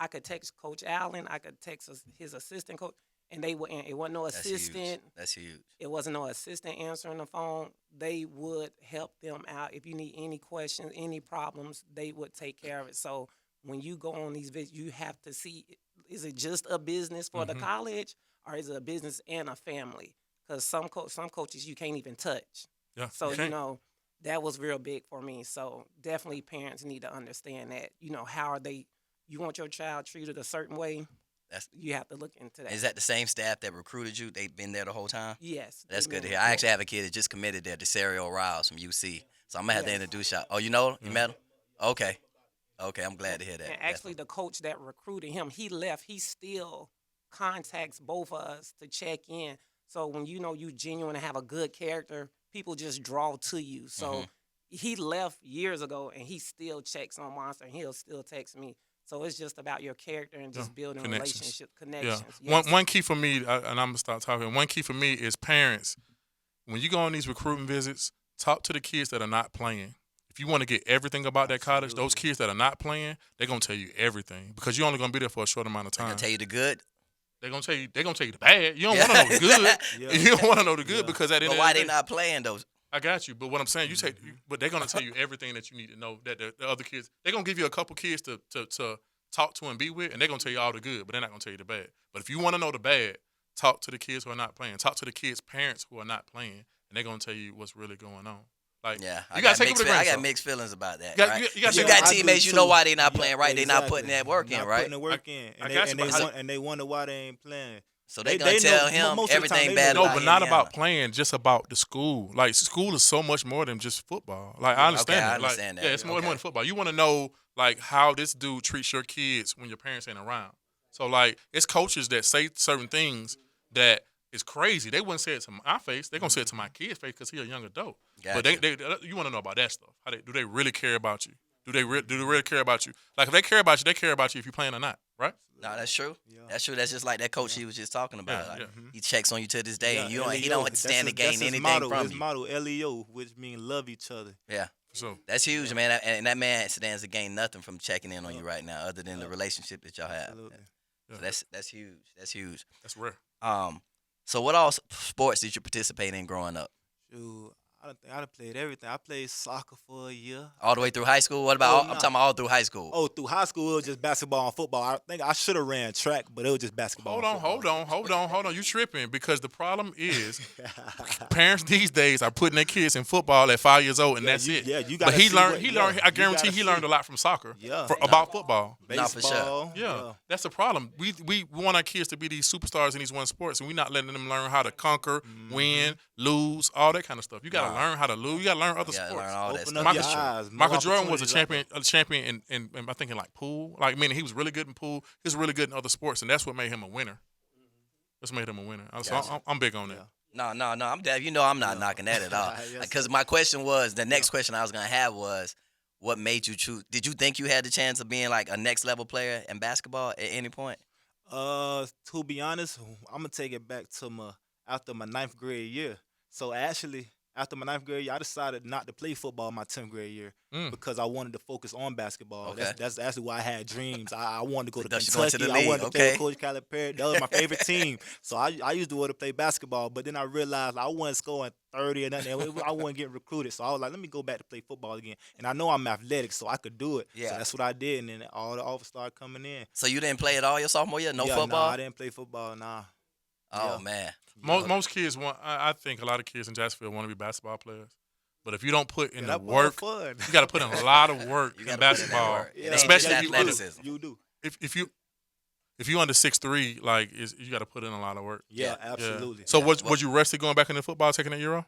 I could text Coach Allen. I could text his assistant coach, and they would. It wasn't no assistant. That's huge. It wasn't no assistant answering the phone. They would help them out if you need any questions, any problems. They would take care of it. So when you go on these visits, you have to see: is it just a business for the college, or is it a business and a family? Because some coaches you can't even touch. Yeah. So that was real big for me. So definitely parents need to understand that. How are they? You want your child treated a certain way, you have to look into that. Is that the same staff that recruited you? They've been there the whole time? Yes. That's good to hear. I actually have a kid that just committed there, Desario Riles from UC. So I'm going to have to introduce y'all. Oh, you know him? You met him? Okay. Okay, I'm glad to hear that. And actually, the coach that recruited him, he left. He still contacts both of us to check in. So when you genuine and have a good character, people just draw to you. So he left years ago, and he still checks on Monster, and he'll still text me. So it's just about your character and just building relationship connections. Yeah. Yes. One key for me, and I'm going to start talking, one key for me is parents. When you go on these recruiting visits, talk to the kids that are not playing. If you want to get everything about that college, those kids that are not playing, they're going to tell you everything because you're only going to be there for a short amount of time. They're going to tell you the good? They're going to tell you the bad. You don't want to know the good. You don't want to know the good because at the end of the day. But why they not playing those? I got you, but what I'm saying, but they're gonna tell you everything that you need to know. That the other kids, they're gonna give you a couple kids to talk to and be with, and they're gonna tell you all the good, but they're not gonna tell you the bad. But if you want to know the bad, talk to the kids who are not playing. Talk to the kids' parents who are not playing, and they're gonna tell you what's really going on. Like, yeah, you gotta take it with a grain I of got salt. mixed feelings about that. You got teammates, you know why they not playing, right? They not putting that work in, right? Putting the work in, and they wonder why they ain't playing. So they gonna tell him everything bad about No, but not about playing, just about the school. Like, school is so much more than just football. Like, I understand that. I understand that. Yeah, it's more than football. You want to know, like, how this dude treats your kids when your parents ain't around. So, like, it's coaches that say certain things that is crazy. They wouldn't say it to my face. They're going to say it to my kid's face because he's a young adult. Gotcha. But you want to know about that stuff. Do they really care about you? Do they really care about you? Like, if they care about you, they care about you if you're playing or not, right? No, that's true. Yeah. That's true. That's just like that coach he was just talking about. Yeah, like, he checks on you to this day, and he don't stand to gain anything motto, from his you. motto, LEO, which means love each other. Yeah. So that's huge, man. And that man stands to gain nothing from checking in on you right now, other than the relationship that y'all have. Absolutely. So that's huge. That's huge. That's rare. So what all sports did you participate in growing up? Dude, I done played everything. I played soccer for a year. All the way through high school? What about, I'm talking about all through high school. Oh, through high school, it was just basketball and football. I think I should have ran track, but it was just basketball. Hold on. You tripping because the problem is parents these days are putting their kids in football at 5 years old, and that's it. Yeah, you got. But he learned. I guarantee he learned a lot from soccer. About football. Baseball, for sure. Yeah, that's the problem. We want our kids to be these superstars in these one sports, and we're not letting them learn how to conquer, win, lose, all that kind of stuff. You got to learn how to lose. You got to learn other sports. Learn all that stuff. Michael Jordan was a champion in I think in like pool. Like meaning he was really good in pool. He was really good in other sports, and that's what made him a winner. That's made him a winner. So I'm big on that. No. I'm Dev. You know I'm not knocking that at all. Because my question was, the next question I was gonna have was, what made you choose? Did you think you had the chance of being like a next level player in basketball at any point? To be honest, I'm gonna take it back to after my 9th grade year. So actually, after my 9th grade year, I decided not to play football my 10th grade year because I wanted to focus on basketball. Okay. That's actually why I had dreams. I wanted to go to Kentucky. I wanted to play with Coach Calipari. That was my favorite team. So I used to want to play basketball, but then I realized I wasn't scoring 30 or nothing. I wasn't getting recruited. So I was like, let me go back to play football again. And I know I'm athletic, so I could do it. Yeah. So that's what I did, and then all the offers started coming in. So you didn't play at all your sophomore year? No football? Nah, I didn't play football, nah. Oh, man. Most kids I think a lot of kids in Jacksonville want to be basketball players. But if you don't put in the work, you got to put in a lot of work in basketball. Especially athleticism. You do. If you under 6'3", like you got to put in a lot of work. Yeah, absolutely. So was you rusty going back into football, taking that year off?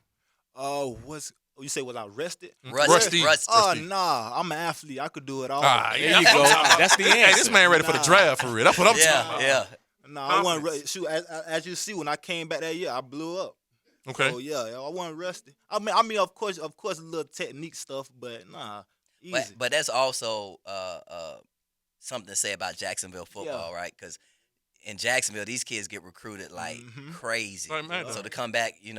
You say was I rested? Rusty. Oh, nah. I'm an athlete. I could do it all. There you go. That's the answer. Hey, this man ready for the draft for real. That's what I'm talking about. Yeah. No, I wasn't ready. Shoot, as you see, when I came back that year, I blew up. Okay. So yeah, I wasn't rusty. I mean, of course, a little technique stuff, but nah, easy. But that's also something to say about Jacksonville football, right? Because in Jacksonville, these kids get recruited like crazy. Right, so to come back, in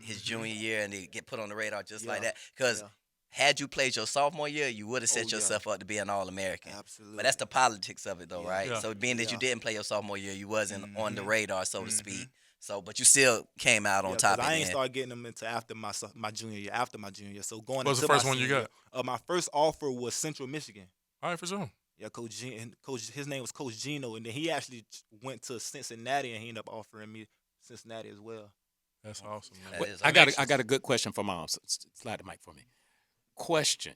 his junior year and they get put on the radar just like that, because. Had you played your sophomore year, you would have set yourself up to be an All-American. Absolutely. But that's the politics of it, though, right? Yeah. So being that you didn't play your sophomore year, you wasn't on the radar, so to speak. So, but you still came out on top. I ain't started getting them into after my junior year. So going. What was the first one you got? My first offer was Central Michigan. All right, for sure. Yeah, Coach, his name was Coach Gino, and then he actually went to Cincinnati, and he ended up offering me Cincinnati as well. That's awesome, man. I got a good question for Mom. Slide the mic for me. Question: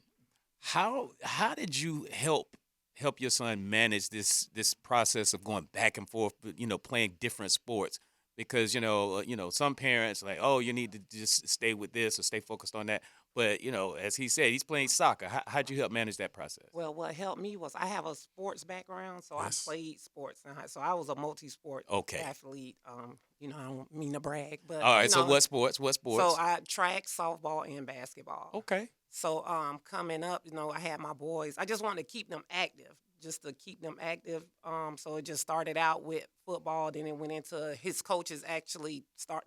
How did you help your son manage this process of going back and forth, playing different sports? Because some parents like, oh, you need to just stay with this or stay focused on that. But as he said, he's playing soccer. How'd you help manage that process? Well, what helped me was I have a sports background, so I played sports, so I was a multi-sport athlete. I don't mean to brag, but all right. So what sports? So I track, softball, and basketball. Okay. So coming up, I had my boys. I just wanted to keep them active, So it just started out with football, then it went into his coaches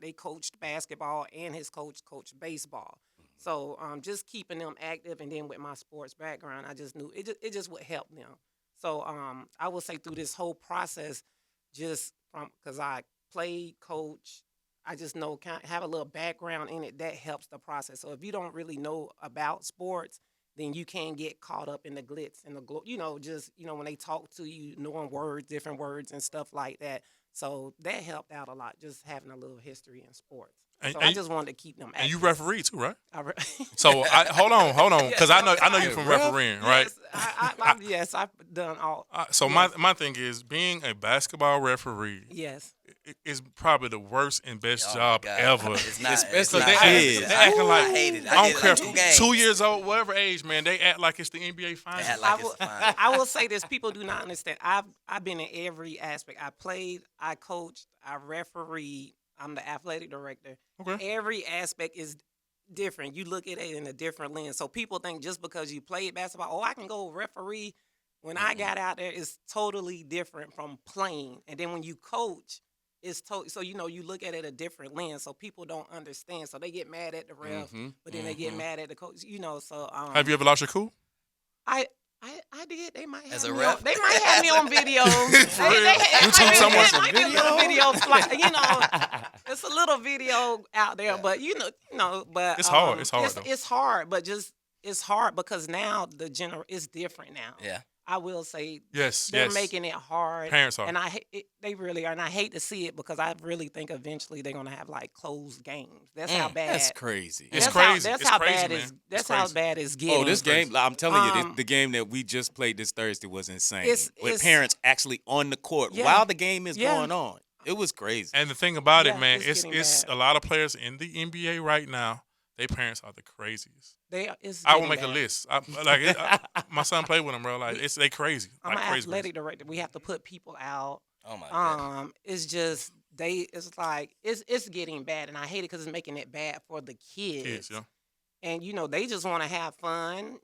they coached basketball, and his coach coached baseball. So just keeping them active, and then with my sports background, I just knew it just would help them. So I would say through this whole process, just because I played, coach, I just know have a little background in it, that helps the process. So if you don't really know about sports, then you can get caught up in the glitz and the when they talk to you, knowing different words and stuff like that. So that helped out a lot, just having a little history in sports. I just wanted to keep them active. And you referee too, right? So hold on, because I know you from refereeing, right? Yes, I've done all. So my thing is, being a basketball referee. Yes. Is probably the worst and best job ever. It's not. Especially they acting like I hate it. I don't care. 2 years old, whatever age, man, they act like it's the NBA finals. They act like it's fine. I will say this: people do not understand. I've been in every aspect. I played, I coached, I refereed. I'm the athletic director. Okay. Every aspect is different. You look at it in a different lens. So people think just because you played basketball, I can go referee. When I got out there, it's totally different from playing. And then when you coach, it's totally, so you look at it a different lens. So people don't understand. So they get mad at the ref, but then they get mad at the coach. So have you ever lost your cool? I did. They might have as a me ref. On, they might have me on video. You took someone some videos, like it's a little video out there, but but It's hard. It's hard. It's hard, but it's hard because now it's different now. Yeah. I will say Yes, they're yes. making it hard. Parents are. And they really are. And I hate to see it because I really think eventually they're going to have like closed games. That's how bad. That's crazy. It's crazy. That's It's how crazy, bad man. that's It's how crazy. bad it's getting. Oh, this game, I'm telling you, the game that we just played this Thursday was insane. With parents actually on the court while the game is going on. It was crazy. And the thing about it, man, it's it's getting a lot of players in the NBA right now. Their parents are the craziest. I will make a list. My son played with them, bro. Like they crazy. I'm like an crazy. athletic director. We have to put people out. Oh my God. It's just it's getting bad, and I hate it because it's making it bad for the kids. Yeah. And they just want to have fun,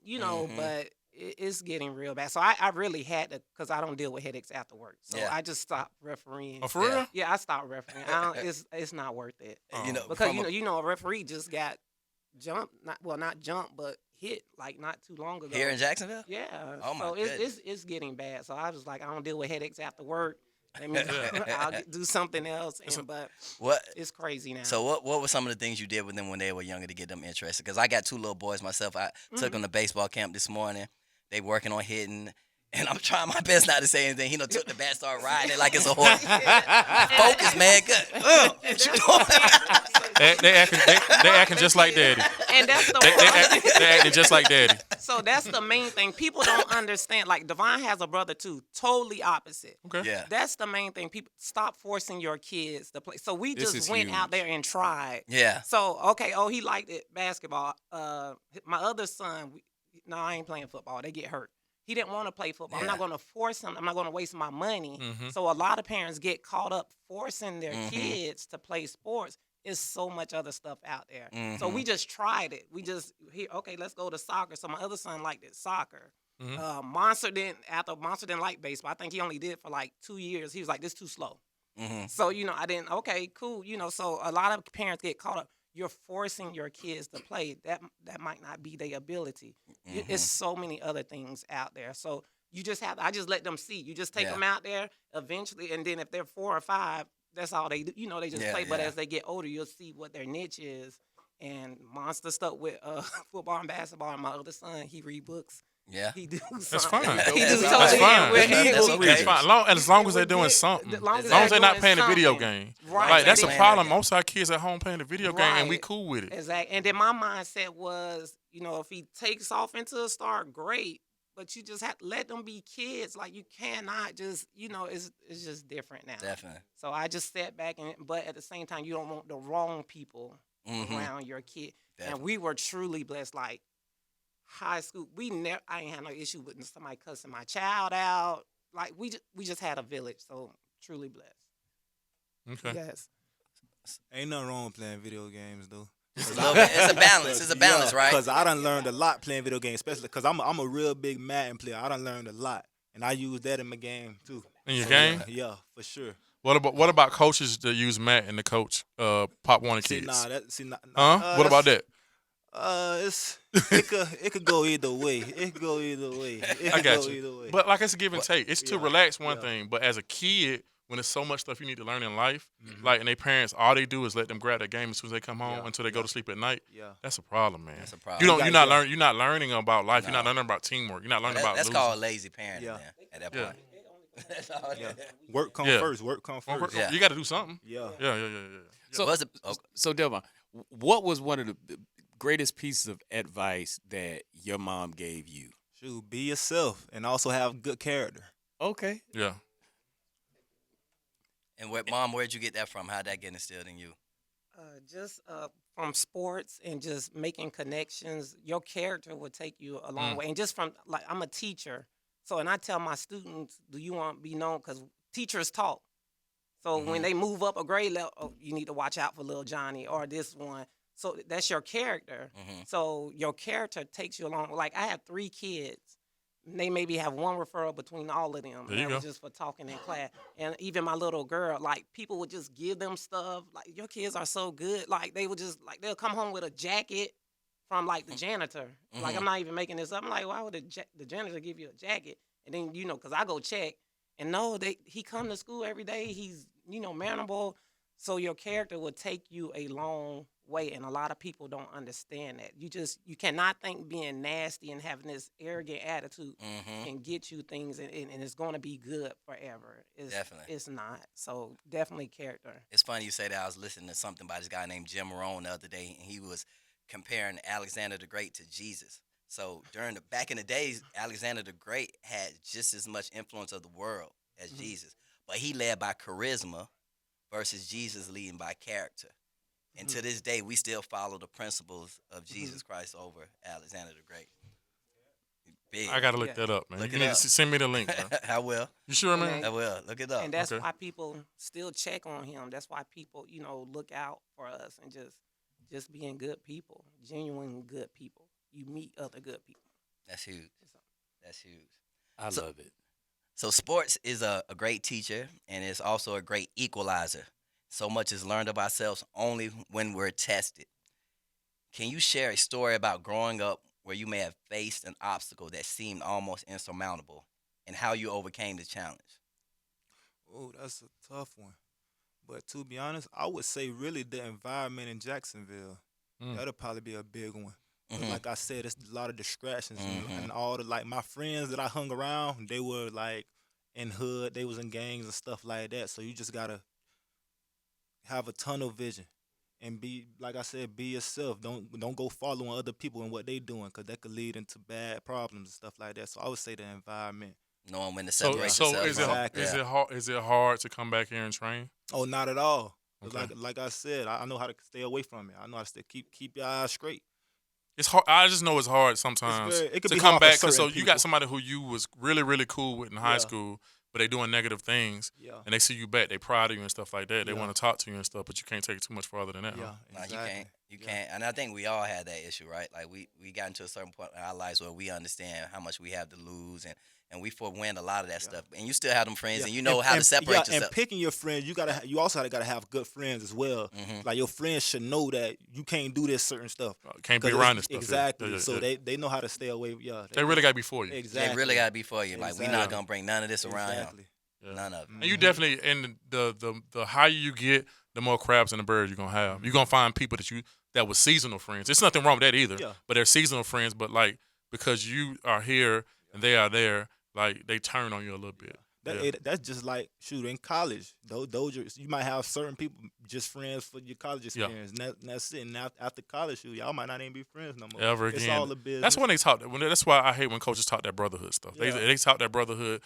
but it's getting real bad. So I really had to, because I don't deal with headaches after work. So I just stopped refereeing. Oh, for real? Yeah, I stopped refereeing. It's not worth it. Because a referee just got jumped, not jumped, but hit like not too long ago. Here in Jacksonville? Yeah. Oh my so goodness. it's getting bad. So I was like, I don't deal with headaches after work. I'll do something else. But it's crazy now. So what were some of the things you did with them when they were younger to get them interested? Because I got 2 little boys myself. I took them to baseball camp this morning. They working on hitting. And I'm trying my best not to say anything. He took the bat, started riding it like it's a horse. Focus, man. Good. What you doing? They acting just like daddy. And that's the they acting just like daddy. So that's the main thing. People don't understand. Like Devon has a brother too, totally opposite. Okay. Yeah. That's the main thing. People stop forcing your kids to play. So we just went huge. out there and tried. Yeah. So he liked it basketball. My other son, I ain't playing football. They get hurt. He didn't want to play football. I'm not going to force him. I'm not going to waste my money. So a lot of parents get caught up forcing their kids to play sports. There's so much other stuff out there. So we just tried it. Let's go to soccer. So my other son liked it, soccer. Monster didn't like baseball. I think he only did for like 2 years. He was like, this too slow. So, I didn't, okay, cool. So a lot of parents get caught up. You're forcing your kids to play. That might not be their ability. It's so many other things out there. So you just I just let them see. You just take them out there eventually, and then if they're 4 or 5, that's all they do. They just play. But as they get older, you'll see what their niche is. And Monster stuck with football and basketball. And my other son, he read books. Yeah. He do something. That's fine. He do That's something. fine. That's okay. That's fine. As long as they're doing something. As long as they're not playing a video game. Right. Like, that's the problem. Most of our kids at home playing a video game, and we cool with it. Exactly. And then my mindset was, if he takes off into a star, great. But you just have to let them be kids. Like, you cannot just, it's just different now. Definitely. So I just sat back, but at the same time, you don't want the wrong people around your kid. Definitely. And we were truly blessed. Like, high school, I ain't had no issue with somebody cussing my child out. Like, we just had a village. So truly blessed. Okay. Yes. Ain't nothing wrong with playing video games, though. It's a balance. It's a balance, right? Because I done learned a lot playing video games, especially because I'm a real big Madden player. I done learned a lot, and I use that in my game too. In your game? Yeah, for sure. What about coaches that use Madden to coach Pop Warner kids? What about that? It could go either way. It could go either way. I got you. But like it's a give and take. It's to relax one thing, but as a kid, when there's so much stuff you need to learn in life, like and their parents, all they do is let them grab that game as soon as they come home until they go to sleep at night. Yeah. That's a problem, man. That's a problem. You're not learning about life. You're not learning about teamwork. You're not learning about That's losing. called lazy parenting, man. At that point. That's all. Yeah. Work come first. Work come first. You got to do something. Yeah. So Devon, what was one of the greatest pieces of advice that your mom gave you? Shoot, be yourself and also have good character. Okay. Yeah. And where'd you get that from? How'd that get instilled in you? Just from sports and just making connections. Your character will take you a long way. And just from, like, I'm a teacher. So, and I tell my students, do you want to be known? Because teachers talk. So when they move up a grade level, you need to watch out for little Johnny or this one. So that's your character. So your character takes you along. Like, I have 3 kids. They maybe have one referral between all of them. That was just for talking in class. And even my little girl, like, people would just give them stuff. Like, your kids are so good. Like, they would just, like, they'll come home with a jacket from, like, the janitor. Like, I'm not even making this up. I'm like, why would the janitor give you a jacket? And then, because I go check. And no, he come to school every day. He's, manable. So your character will take you a long way, and a lot of people don't understand that. You cannot think being nasty and having this arrogant attitude can get you things, and it's going to be good forever. Definitely. It's not. So definitely character. It's funny you say that. I was listening to something by this guy named Jim Rohn the other day, and he was comparing Alexander the Great to Jesus. So back in the days, Alexander the Great had just as much influence of the world as Jesus, but he led by charisma versus Jesus leading by character. And to this day, we still follow the principles of Jesus Christ over Alexander the Great. Big. I gotta look that up, man. Look You it need up. to send me the link, bro. I will. You sure, man? I will. Look it up. And that's why people still check on him. That's why people, look out for us and just being good people, genuine good people. You meet other good people. That's huge. That's huge. I love it. So sports is a great teacher, and it's also a great equalizer. So much is learned of ourselves only when we're tested. Can you share a story about growing up where you may have faced an obstacle that seemed almost insurmountable and how you overcame the challenge? Oh, that's a tough one. But to be honest, I would say really the environment in Jacksonville. That'll probably be a big one. Like I said, it's a lot of distractions and all the my friends that I hung around, they were in hood, they was in gangs and stuff like that. So you just gotta have a tunnel vision and be, like I said, be yourself. Don't go following other people and what they doing, because that could lead into bad problems and stuff like that. So I would say the environment. Knowing when to separate yourself. So is it hard to come back here and train? Oh, not at all. Okay. Like I said, I know how to stay away from it. I know how to keep your eyes straight. It's hard. I just know it's hard sometimes it could to be come hard for back. So certain you got people. somebody who you was really, really cool with in high school, but they doing negative things, and they see you back. They proud of you and stuff like that. They want to talk to you and stuff, but you can't take it too much farther than that. Yeah, huh? No, you can't. And I think we all had that issue, right? Like we got into a certain point in our lives where we understand how much we have to lose, and we forewent a lot of that stuff. And you still have them friends, and you know how to separate yourself. And picking your friends, you also gotta have good friends as well. Like your friends should know that you can't do this certain stuff. Can't be around this stuff. Exactly. Yeah, so they know how to stay away. Yeah, they really gotta be for you. Exactly. They really gotta be for you. Like we're not gonna bring none of this around him. Yeah. None of it. And you definitely, and the higher you get, the more crabs in the birds you're gonna have. You're gonna find people that was seasonal friends. There's nothing wrong with that either. Yeah. But they're seasonal friends. But because you are here and they are there, they turn on you a little bit. That's just like in college. Those you might have certain people just friends for your college experience. And that's it. And after college, y'all might not even be friends no more. Ever again. It's all the business. That's when they talk. That's why I hate when coaches talk that brotherhood stuff. Yeah. They talk that brotherhood.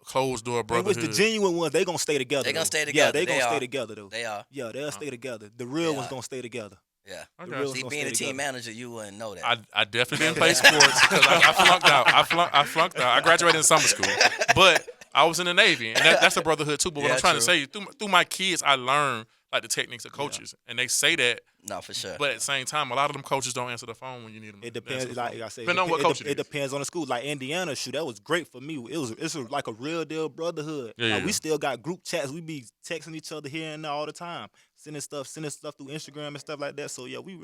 Closed door brotherhood. And with the genuine ones, they gonna stay together. They gonna stay together. Yeah, they gonna stay together though. They are. Yeah, they'll stay together. The real ones gonna stay together. Yeah. Okay. See, being a team manager, you wouldn't know that. I definitely didn't play sports because I flunked out. I flunked out. I graduated in summer school, but I was in the Navy, and that's a brotherhood too. But what I'm trying to say, through my kids, I learned the techniques of coaches, and they say that. No, for sure. But at the same time, a lot of them coaches don't answer the phone when you need them. It depends. Like I said, depending on what coach it depends on the school. Like Indiana, that was great for me. It's like a real deal brotherhood. Yeah. We still got group chats. We be texting each other here and there all the time, sending stuff through Instagram and stuff like that. So yeah, we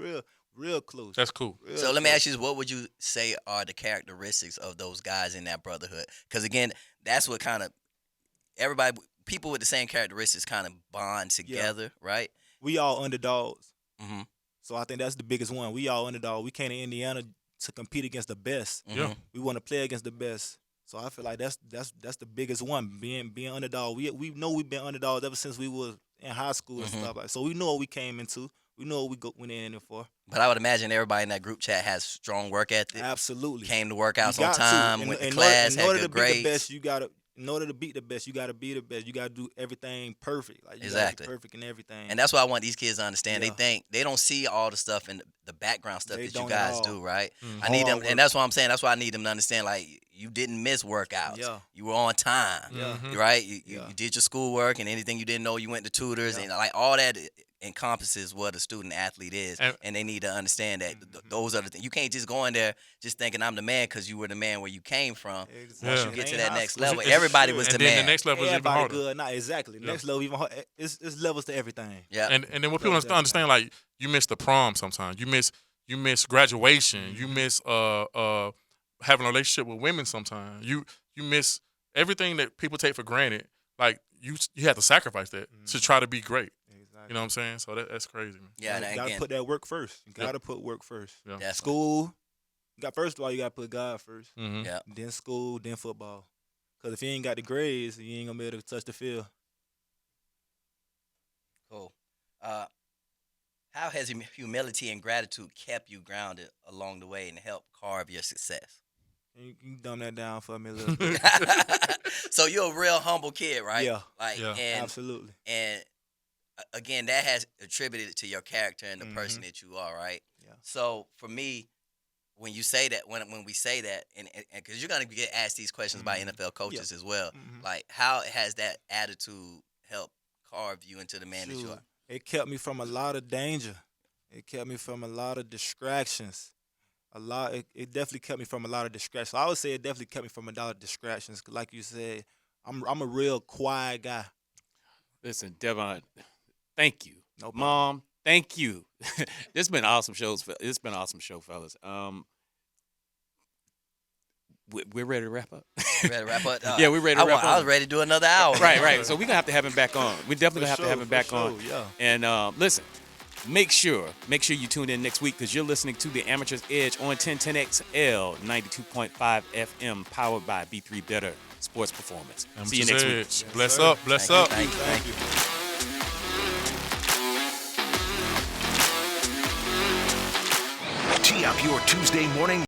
real close. That's cool. So let me ask you this: what would you say are the characteristics of those guys in that brotherhood? Because again, that's what kind of people with the same characteristics kind of bond together, right? We all underdogs. Mm-hmm. So I think that's the biggest one. We all underdog. We came to Indiana to compete against the best. Yeah. We want to play against the best. So I feel like that's the biggest one. Being underdog. We know we've been underdogs ever since we was in high school and stuff like. So we know what we came into. We know what we went in for. But I would imagine everybody in that group chat has strong work ethic. Absolutely. Came to workouts on time. Went to class. In order had to good be grades. the best, in order to beat the best, you got to be the best. You got to do everything perfect. Like you Exactly. gotta be perfect in everything. And that's what I want these kids to understand. Yeah. They think they don't see all the stuff and the background stuff They that you don't guys at all. do, right? Mm. I need them, Hard work. and that's what I'm saying. That's why I need them to understand. Like you didn't miss workouts. Yeah. You were on time. Yeah. Right. You did your schoolwork, and anything you didn't know, you went to tutors, and like all that encompasses what a student athlete is, and they need to understand that those are the things. You can't just go in there just thinking I'm the man because you were the man where you came from. Exactly. Once you get to that next school. level, everybody was the and then man. the next level is even Everybody harder. good. Not exactly. Next level even hard. It's levels to everything. Yeah. And then what people understand, like you miss the prom sometimes. You miss graduation. You miss having a relationship with women sometimes. You miss everything that people take for granted. Like you have to sacrifice that to try to be great. Exactly. You know what I'm saying? So that's crazy, man. Yeah, you gotta put that work first. You gotta put work first. Yeah. School. First of all, you gotta put God 1st. Mm-hmm. Yeah. Then school, then football. Because if you ain't got the grades, you ain't gonna be able to touch the field. Cool. How has humility and gratitude kept you grounded along the way and helped carve your success? You can dumb that down for me a little bit. So you're a real humble kid, right? Yeah. And, absolutely. And again, that has attributed to your character and the person that you are, right? Yeah. So for me, when you say that, when we say that, and because you're gonna get asked these questions by NFL coaches as well, like how has that attitude helped carve you into the man that you are? It kept me from a lot of danger. It kept me from a lot of distractions. It definitely kept me from a lot of distractions. I would say it definitely kept me from a lot of distractions. Like you said, I'm a real quiet guy. Listen, Devon, thank you. No problem. Mom, thank you. It's been awesome shows. It's been an awesome show, fellas. We're ready to wrap up. Ready to wrap up? Yeah, we're ready to wrap up. I was ready to do another hour. Right. So we're going to have him back on. We're definitely going to have him back on. Yeah. And listen, make sure you tune in next week because you're listening to the Amateur's Edge on 1010XL 92.5 FM powered by B3 Better Sports Performance. See you next week. Yes, bless up. Thank you. Tee up your Tuesday morning